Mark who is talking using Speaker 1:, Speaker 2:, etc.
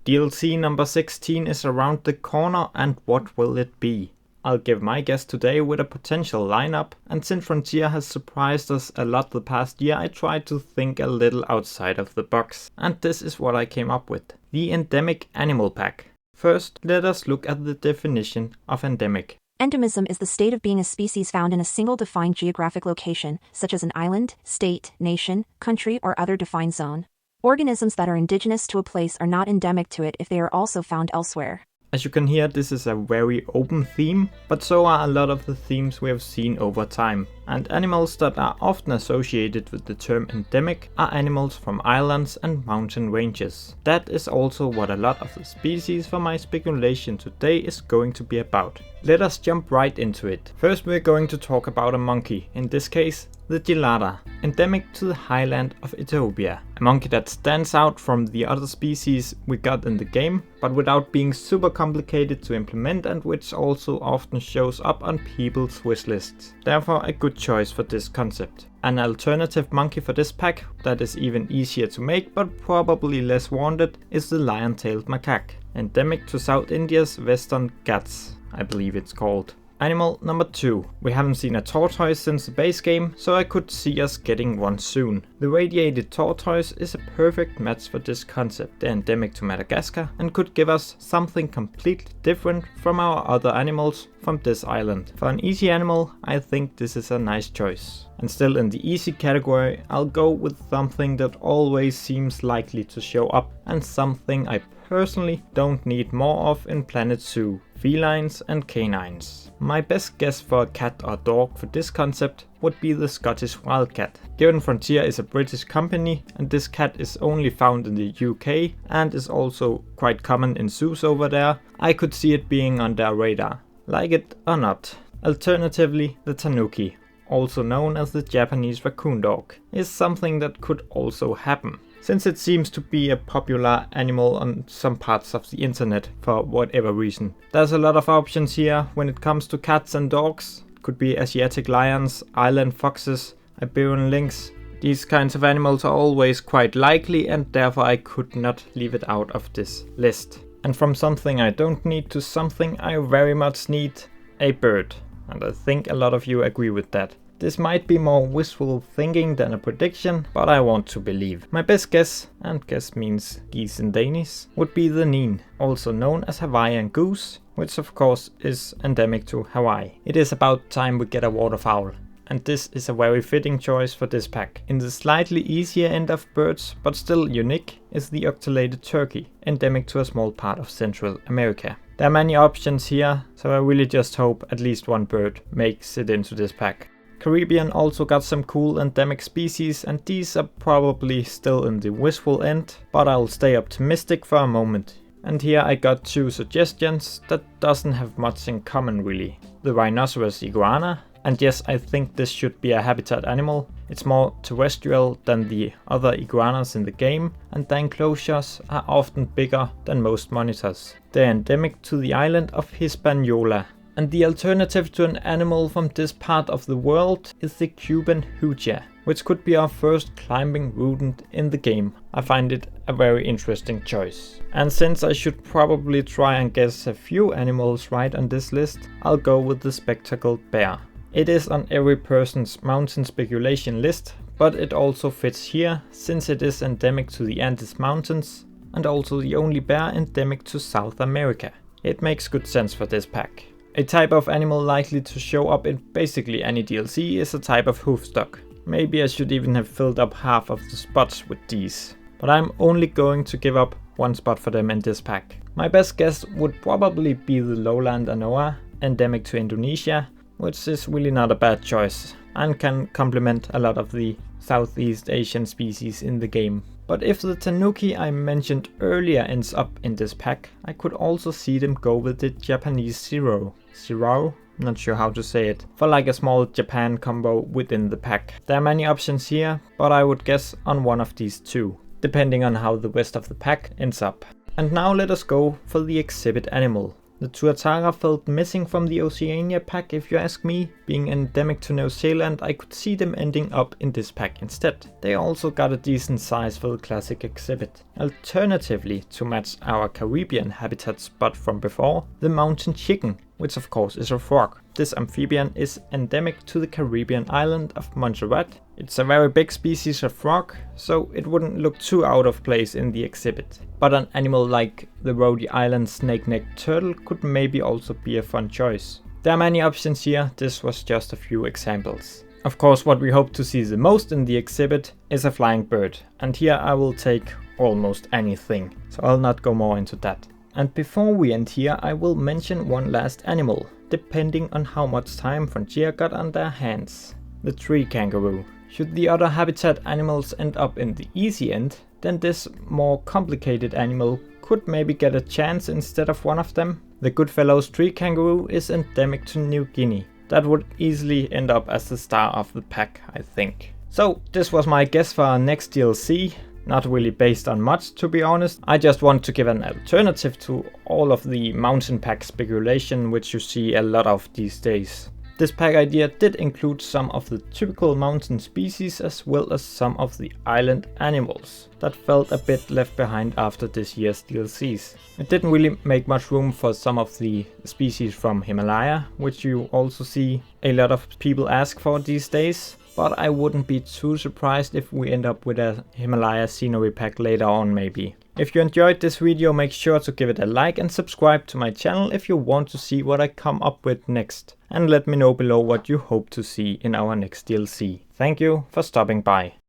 Speaker 1: DLC number 16 is around the corner, and what will it be? I'll give my guess today with a potential lineup, and since Frontier has surprised us a lot the past year, I tried to think a little outside of the box. And this is what I came up with. The Endemic Animal Pack. First, let us look at the definition of endemic.
Speaker 2: Endemism is the state of being a species found in a single defined geographic location, such as an island, state, nation, country, or other defined zone. Organisms that are indigenous to a place are not endemic to it if they are also found elsewhere.
Speaker 1: As you can hear, this is a very open theme, but so are a lot of the themes we have seen over time. And animals that are often associated with the term endemic are animals from islands and mountain ranges. That is also what a lot of the species for my speculation today is going to be about. Let us jump right into it. First we're going to talk about a monkey, in this case the Gelada, endemic to the highland of Ethiopia. A monkey that stands out from the other species we got in the game, but without being super complicated to implement and which also often shows up on people's wish lists. Therefore a good choice for this concept. An alternative monkey for this pack that is even easier to make but probably less wanted is the Lion-Tailed Macaque, endemic to South India's Western Ghats, I believe it's called. Animal number 2. We haven't seen a tortoise since the base game, so I could see us getting one soon. The Radiated Tortoise is a perfect match for this concept. They're endemic to Madagascar and could give us something completely different from our other animals from this island. For an easy animal, I think this is a nice choice. And still in the easy category, I'll go with something that always seems likely to show up and something I personally don't need more of in Planet Zoo: felines and canines. My best guess for a cat or dog for this concept would be the Scottish Wildcat. Given Frontier is a British company and this cat is only found in the UK and is also quite common in zoos over there, I could see it being on their radar, like it or not. Alternatively, the Tanuki, also known as the Japanese raccoon dog, is something that could also happen, since it seems to be a popular animal on some parts of the internet for whatever reason. There's a lot of options here when it comes to cats and dogs. It could be Asiatic lions, island foxes, Iberian lynx. These kinds of animals are always quite likely and therefore I could not leave it out of this list. And from something I don't need to something I very much need, a bird. And I think a lot of you agree with that. This might be more wishful thinking than a prediction, but I want to believe. My best guess, and guess means geese in Danish, would be the Nene, also known as Hawaiian goose, which of course is endemic to Hawaii. It is about time we get a waterfowl, and this is a very fitting choice for this pack. In the slightly easier end of birds, but still unique, is the Ocellated Turkey, endemic to a small part of Central America. There are many options here, so I really just hope at least one bird makes it into this pack. Caribbean also got some cool endemic species, and these are probably still in the wishful end, but I'll stay optimistic for a moment. And here I got 2 suggestions that doesn't have much in common really. The Rhinoceros Iguana, and yes, I think this should be a habitat animal. It's more terrestrial than the other iguanas in the game, and the enclosures are often bigger than most monitors. They're endemic to the island of Hispaniola. And the alternative to an animal from this part of the world is the Cuban Hutia, which could be our first climbing rodent in the game. I find it a very interesting choice. And since I should probably try and guess a few animals right on this list, I'll go with the spectacled bear. It is on every person's mountain speculation list, but it also fits here since it is endemic to the Andes Mountains and also the only bear endemic to South America. It makes good sense for this pack. A type of animal likely to show up in basically any DLC is a type of hoofstock. Maybe I should even have filled up half of the spots with these, but I'm only going to give up one spot for them in this pack. My best guess would probably be the Lowland Anoa, endemic to Indonesia, which is really not a bad choice and can complement a lot of the Southeast Asian species in the game. But if the Tanuki I mentioned earlier ends up in this pack, I could also see them go with the Japanese Serow. Serow? Not sure how to say it. For like a small Japan combo within the pack. There are many options here, but I would guess on one of these 2, depending on how the rest of the pack ends up. And now let us go for the exhibit animal. The Tuatara felt missing from the Oceania pack if you ask me. Being endemic to New Zealand, I could see them ending up in this pack instead. They also got a decent size for the classic exhibit. Alternatively, to match our Caribbean habitat spot from before, the mountain chicken, which of course is a frog. This amphibian is endemic to the Caribbean island of Montserrat. It's a very big species of frog, so it wouldn't look too out of place in the exhibit. But an animal like the Rhode-Island snake-necked turtle could maybe also be a fun choice. There are many options here, this was just a few examples. Of course, what we hope to see the most in the exhibit is a flying bird, and here I will take almost anything, so I'll not go more into that. And before we end here, I will mention one last animal, depending on how much time Frontier got on their hands. The tree kangaroo. Should the other habitat animals end up in the easy end, then this more complicated animal could maybe get a chance instead of one of them. The Goodfellow's tree kangaroo is endemic to New Guinea. That would easily end up as the star of the pack, I think. So this was my guess for our next DLC. Not really based on much, to be honest. I just want to give an alternative to all of the mountain pack speculation which you see a lot of these days. This pack idea did include some of the typical mountain species as well as some of the island animals that felt a bit left behind after this year's DLCs. It didn't really make much room for some of the species from Himalaya, which you also see a lot of people ask for these days. But I wouldn't be too surprised if we end up with a Himalaya scenery pack later on maybe. If you enjoyed this video, make sure to give it a like and subscribe to my channel if you want to see what I come up with next. And let me know below what you hope to see in our next DLC. Thank you for stopping by.